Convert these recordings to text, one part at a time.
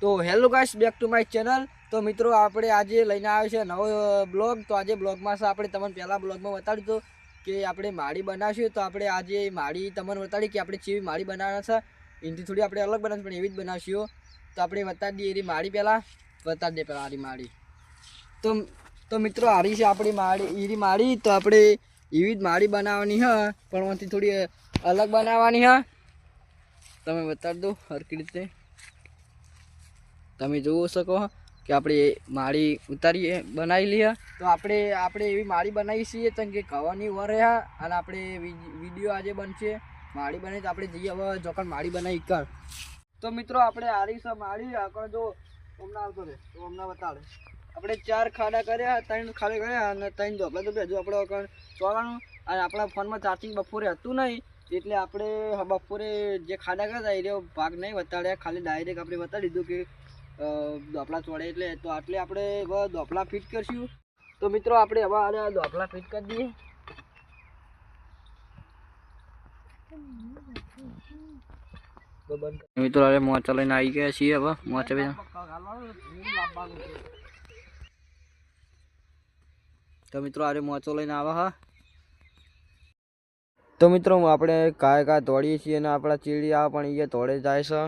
તો hello guys, back to my channel. તો મિત્રો આપણે આજે લઈને આવ્યો છે નવો બ્લોગ। તો આજે બ્લોગમાં છે આપણે તમને પહેલા બ્લોગમાં બતાડ્યું હતું કે આપણે માળી બનાવશું। તો આપણે આજે માળી તમને બતાડી કે આપણે કેવી માળી બનાવવાના છે। એનાથી થોડી આપણે અલગ બનાવશું પણ એવી જ બનાવશું। તો આપણે બતાડી દઈએ એની માળી પહેલાં બતાડી દે પહેલાં આરી માળી। તો મિત્રો આરી છે આપણી માળી, એરી માળી। તો આપણે એવી જ માળી બનાવવાની છે પણ એનાથી થોડી અલગ બનાવવાની છે। તમે બતાડી દો હરખી રીતે। તમે જોઈ શકો કે આપણે માળી ઉતારીએ બનાવી લઈએ। તો આપણે એવી માળી બનાવી છીએ તો કે ખાવાની વર રહ્યા અને આપણે વિડીયો આજે બનશે માળી બની। તો આપણે જઈએ હવે ચોકન માળી બનાવી કર। તો મિત્રો આપણે આરી છે માળી આગળ જો હમણાં આવતો રહે તો હમણાં બતાડે। આપણે 4 ખાડા કર્યા, 3 ખાડા કર્યા અને 3 ધોપલા તો હજુ આપણે ચોવાનું। અને આપણા ફોનમાં ચાર્જિંગ બપોરે હતું નહીં એટલે આપણે બપોરે જે ખાડા કર્યા એ ભાગ નહીં બતાડ્યા, ખાલી ડાયરેક્ટ આપણે બતાડી દીધું કે ધોપલા ચોડે એટલે। તો આટલે આપણે હવે ધોપલા ફિટ કરશું। તો મિત્રો આપણે હવે આ ધોપલા ફિટ કરી દઈએ। મિત્રો હવે મોચા લઈને આવી ગયા છીએ। હવે મોચા તો મિત્રો આરે મોચો લઈને આવે હા। તો મિત્રો આપણે કાય દોડીએ છીએ અને આપણા ચીડી આવે પણ એ દોડે જાય છે।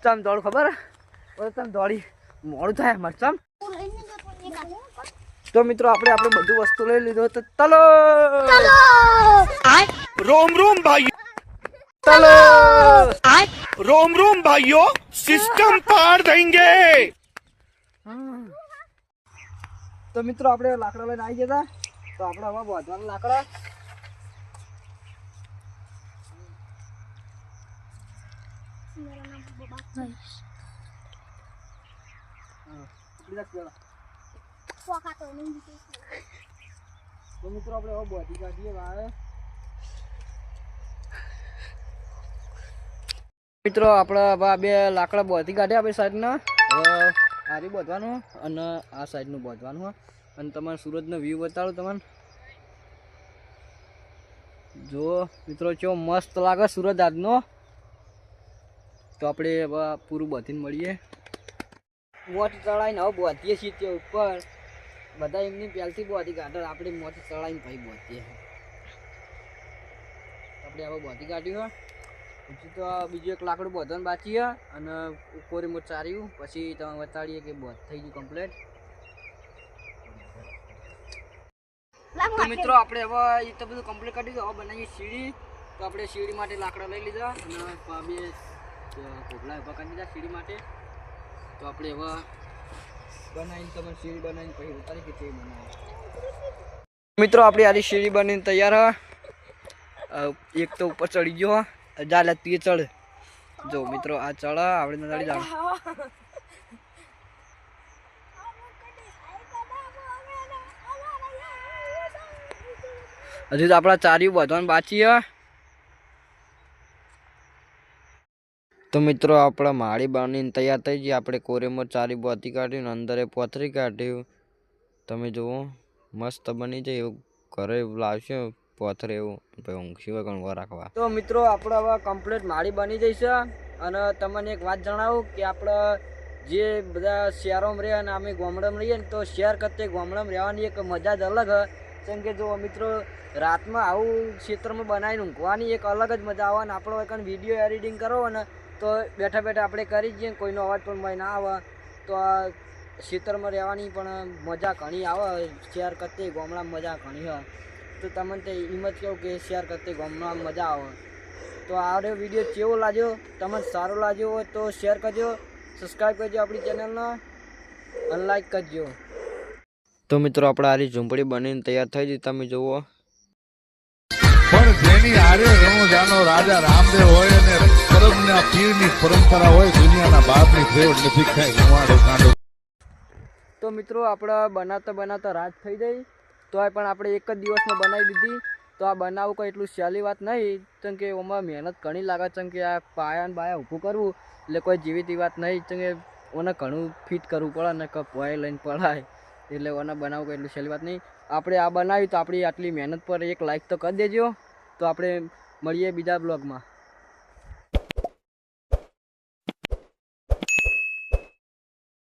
ચમ દોડ ખબર તમે દોડી મોડું થાય મરચમ। તો મિત્રો આપણે બધું વસ્તુ લઈ લીધો તો ચલો रोम रोम भाई, ચલો रोम रोम भाइयों, सिस्टम पार देंगे। તો મિત્રો આપણે લાકડા લઈને આવી જતા। તો આપણે હવે બાંધવાના લાકડા। તો મિત્રો આપણે હવે બાંધી કાઢીએ વાળે। મિત્રો આપણે બે લાકડા બાંધી કાઢ્યા આપણે સાઈડના। હવે આરી બાંધવાનું અને આ સાઈડનું બાંધવાનું। અને તમારે સૂરજનો વ્યૂ બતાડું તમને। જો મિત્રો કેવો મસ્ત લાગે સૂરજ આજનો। તો આપણે હવે પૂરું બાંધીને મળીએ। મોત ચડાવીને હવે બાંધીએ છીએ તે ઉપર બધા એમની પહેલથી બાંધી કાઢે, આપણે મોત ચડાવીને ભાઈ બાંધીએ। આપણે હવે બાંધી કાઢ્યું પછી તો બીજું એક લાકડું બાંધવાનું બાકી છે અને ઉપર મોત ચાર્યું પછી તમે બતાડીએ કે બાંધ થઈ ગયું કમ્પ્લીટ। તો મિત્રો આપણે હવે એ તો બધું કમ્પ્લીટ કરી દીધું। હવે બનાવીએ સીડી। તો આપણે સીડી માટે લાકડા લઈ લીધા અને બે કોપલા ઉભા કરી દીધા સીડી માટે। તો આપણે હવે બનાવીને તમે સીડી બનાવીને પછી ઉતારી કે તે બનાવે। મિત્રો આપણી આરી સીડી બનીને તૈયાર હ। એક તો ઉપર ચડી ગયો જાલે તું ચડ। જો મિત્રો આ ચડ આપણે ચડી જાવ। હજુ તો આપણા ચાર્યું બાંધવાનું બાકી છે। તો મિત્રો આપણા માળી બનીને તૈયાર થઈ ગઈ। આપણે કોરેમાં ચારી બાંધી કાઢ્યું ને અંદર પોથરી કાઢ્યું। તમે જુઓ મસ્ત બની જાય એવું ઘરે લાવશે પોથરે એવું ઊંઘી વગર રાખવા। તો મિત્રો આપણે હવે કમ્પ્લીટ માળી બની જઈશે। અને તમને એક વાત જણાવું કે આપણે જે બધા શહેરોમાં રહે અને અમે ગામડામાં રહીએ ને તો શહેર કરતે ગામડામાં રહેવાની એક મજા જ અલગ છે। કેમ કે જો મિત્રો રાતમાં આવું ક્ષેત્રમાં બનાવીને ઊંઘવાની એક અલગ જ મજા આવે। ને આપણો એક વિડીયો એડિટિંગ કરો ને તો બેઠા બેઠા આપણે કરી જઈએ, કોઈનો અવાજ પણ ના આવે। તો આ ક્ષેત્રમાં રહેવાની પણ મજા ઘણી આવે। શેર કરતી ગામડામાં મજા ઘણી હોય। તો તમને તો એમ જ કહું કે શેર કરતી ગામડામાં મજા આવે। તો આ વિડીયો કેવો લાગ્યો, તમને સારો લાગ્યો હોય તો શેર કરજો, સબસ્ક્રાઈબ કરજો આપણી ચેનલને અને લાઈક કરજો। તો મિત્રો આપણે આરી ઝૂંપડી બનીને તૈયાર થઈ ગઈ તમે જુઓ। પણ જેની આરે રણોજાનો રાજા રામદેવ હોય અને કરમના પીરની પરંપરા હોય, દુનિયાના બાપની ફેવડ નથી ખાય ગુવાડો કાંડો। તો મિત્રો આપણે બનાવતા રાત થઈ ગઈ તો પણ આપણે એક જ દિવસમાં બનાવી દીધી। તો આ બનાવવું કોઈ એટલું સહેલી વાત નહીં, કેમ કે એમાં મહેનત ઘણી લાગે। કેમ કે આ પાયા બાયા ઊભું કરવું એટલે કોઈ જીવીતી વાત નહીં। કેમ કે ઓને ઘણું ફિટ કરવું પડે ને કે પોય લઈને પડાય એટલે ઓને બનાવવું કોઈ એટલું સહેલી વાત નહીં। આપણે આ બનાવ્યું તો આપણી આટલી મહેનત પર એક લાઈક તો કરી દેજો। તો આપણે મળીએ બીજા બ્લોગમાં।